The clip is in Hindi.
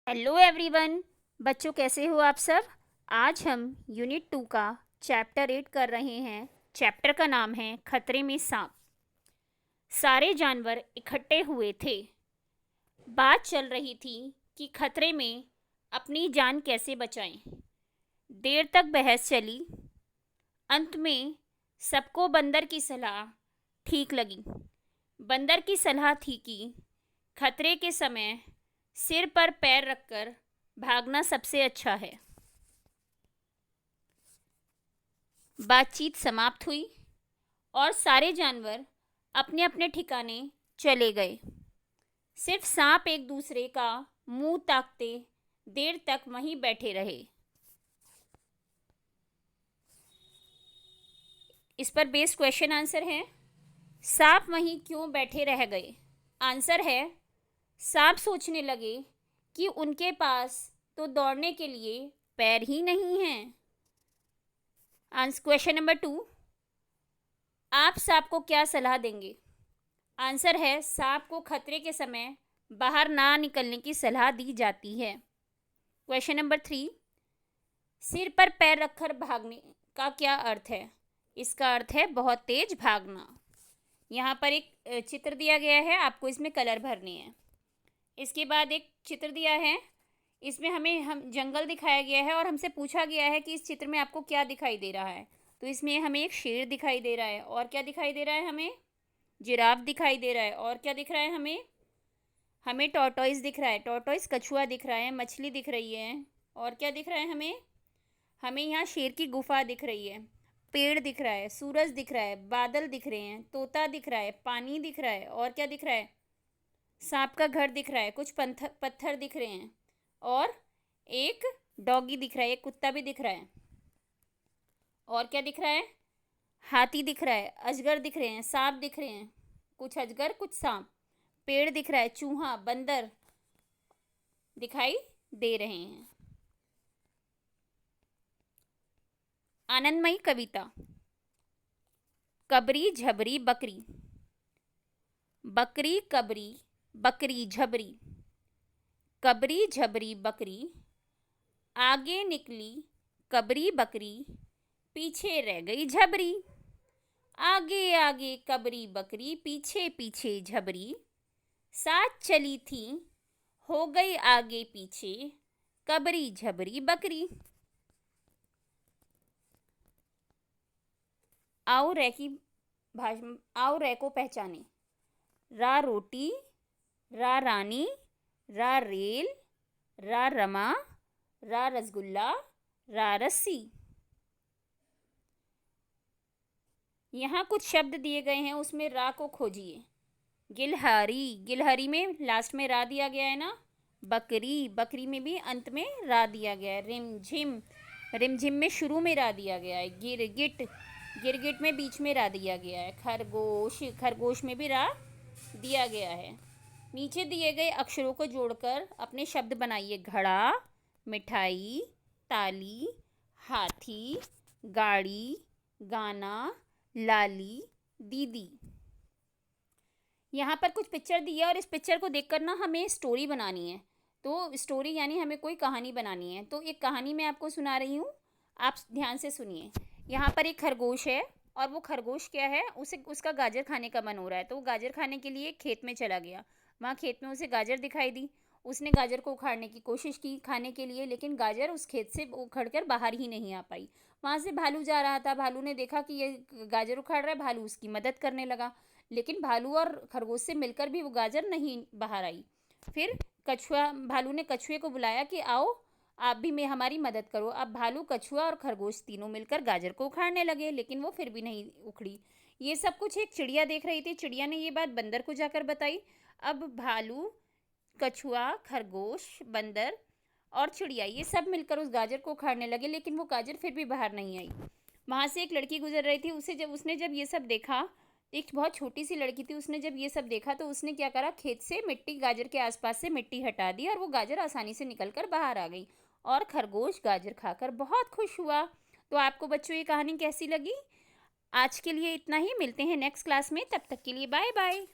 Hello everyone. बच्चों कैसे हो आप सब। आज हम यूनिट 2 का चैप्टर 8 कर रहे हैं। चैप्टर का नाम है खतरे में सांप। सारे जानवर इकट्ठे हुए थे। बात चल रही थी कि खतरे में अपनी जान कैसे बचाएं। देर तक बहस चली। अंत में सबको बंदर की सलाह ठीक लगी। बंदर की सलाह थी कि खतरे के समय सिर पर पैर रखकर भागना सबसे अच्छा है। बातचीत समाप्त हुई और सारे जानवर अपने अपने ठिकाने चले गए। सिर्फ सांप एक दूसरे का मुंह ताकते देर तक वहीं बैठे रहे। इस पर बेस्ड क्वेश्चन आंसर है, सांप वहीं क्यों बैठे रह गए। आंसर है, सांप सोचने लगे कि उनके पास तो दौड़ने के लिए पैर ही नहीं हैं। क्वेश्चन नंबर 2, आप सांप को क्या सलाह देंगे। आंसर है, सांप को खतरे के समय बाहर ना निकलने की सलाह दी जाती है। क्वेश्चन नंबर 3, सिर पर पैर रखकर भागने का क्या अर्थ है। इसका अर्थ है बहुत तेज भागना। यहाँ पर एक चित्र दिया गया है, आपको इसमें कलर भरने हैं। इसके बाद एक चित्र दिया है, इसमें हम जंगल दिखाया गया है और हमसे पूछा गया है कि इस चित्र में आपको क्या दिखाई दे रहा है। तो इसमें हमें एक शेर दिखाई दे रहा है, और क्या दिखाई दे रहा है, हमें जिराफ दिखाई दे रहा है, और क्या दिख रहा है, हमें टॉर्टोइस दिख रहा है। टॉर्टोइस कछुआ दिख रहा है, मछली दिख रही है, और क्या दिख रहा है, हमें यहाँ शेर की गुफा दिख रही है, पेड़ दिख रहा है, सूरज दिख रहा है, बादल दिख रहे हैं, तोता दिख रहा है, पानी दिख रहा है, और क्या दिख रहा है, सांप का घर दिख रहा है, कुछ पत्थर दिख रहे हैं, और एक डॉगी दिख रहा है, एक कुत्ता भी दिख रहा है, और क्या दिख रहा है, हाथी दिख रहा है, अजगर दिख रहे हैं, सांप दिख रहे हैं, कुछ अजगर कुछ सांप, पेड़ दिख रहा है, चूहा बंदर दिखाई दे रहे हैं। आनंदमयी कविता। कबरी झबरी बकरी, बकरी कबरी बकरी झबरी, कबरी झबरी बकरी, आगे निकली कबरी बकरी, पीछे रह गई झबरी। आगे आगे कबरी बकरी, पीछे पीछे झबरी, साथ चली थी हो गई आगे पीछे, कबरी झबरी बकरी। आओ रे की भाषा, आओ रे को पहचाने। रा रोटी, रा रानी, रा रेल, रा रमा, रा रसगुल्ला, रा रस्सी। यहाँ कुछ शब्द दिए गए हैं, उसमें रा को खोजिए। गिलहरी, गिलहरी में लास्ट में रा दिया गया है ना। बकरी, बकरी में भी अंत में रा दिया गया है। रिमझिम, रिमझिम में शुरू में रा दिया गया है। गिरगिट, गिरगिट में बीच में रा दिया गया है। खरगोश, खरगोश में भी रा दिया गया है। नीचे दिए गए अक्षरों को जोड़कर अपने शब्द बनाइए। घड़ा, मिठाई, ताली, हाथी, गाड़ी, गाना, लाली, दीदी। यहाँ पर कुछ पिक्चर दी है और इस पिक्चर को देखकर ना हमें स्टोरी बनानी है। तो स्टोरी यानी हमें कोई कहानी बनानी है। तो एक कहानी मैं आपको सुना रही हूँ, आप ध्यान से सुनिए। यहाँ पर एक खरगोश है और वो खरगोश क्या है, उसे उसका गाजर खाने का मन हो रहा है। तो वो गाजर खाने के लिए खेत में चला गया। वहाँ खेत में उसे गाजर दिखाई दी। उसने गाजर को उखाड़ने की कोशिश की खाने के लिए, लेकिन गाजर उस खेत से उखड़ कर बाहर ही नहीं आ पाई। वहाँ से भालू जा रहा था। भालू ने देखा कि ये गाजर उखाड़ रहा है, भालू उसकी मदद करने लगा। लेकिन भालू और खरगोश से मिलकर भी वो गाजर नहीं बाहर आई। फिर भालू ने कछुए को बुलाया कि आओ आप भी मैं हमारी मदद करो। अब भालू, कछुआ और खरगोश तीनों मिलकर गाजर को उखाड़ने लगे, लेकिन वो फिर भी नहीं उखड़ी। ये सब कुछ एक चिड़िया देख रही थी। चिड़िया ने ये बात बंदर को जाकर बताई। अब भालू, कछुआ, खरगोश, बंदर और चिड़िया ये सब मिलकर उस गाजर को उखाड़ने लगे, लेकिन वो गाजर फिर भी बाहर नहीं आई। वहाँ से एक लड़की गुजर रही थी। उसने जब ये सब देखा, एक बहुत छोटी सी लड़की थी, उसने जब ये सब देखा तो उसने क्या करा, खेत से मिट्टी, गाजर के आसपास से मिट्टी हटा दी और वो गाजर आसानी से निकल कर बाहर आ गई और खरगोश गाजर खाकर बहुत खुश हुआ। तो आपको बच्चों ये कहानी कैसी लगी। आज के लिए इतना ही, मिलते हैं नेक्स्ट क्लास में, तब तक के लिए बाय बाय।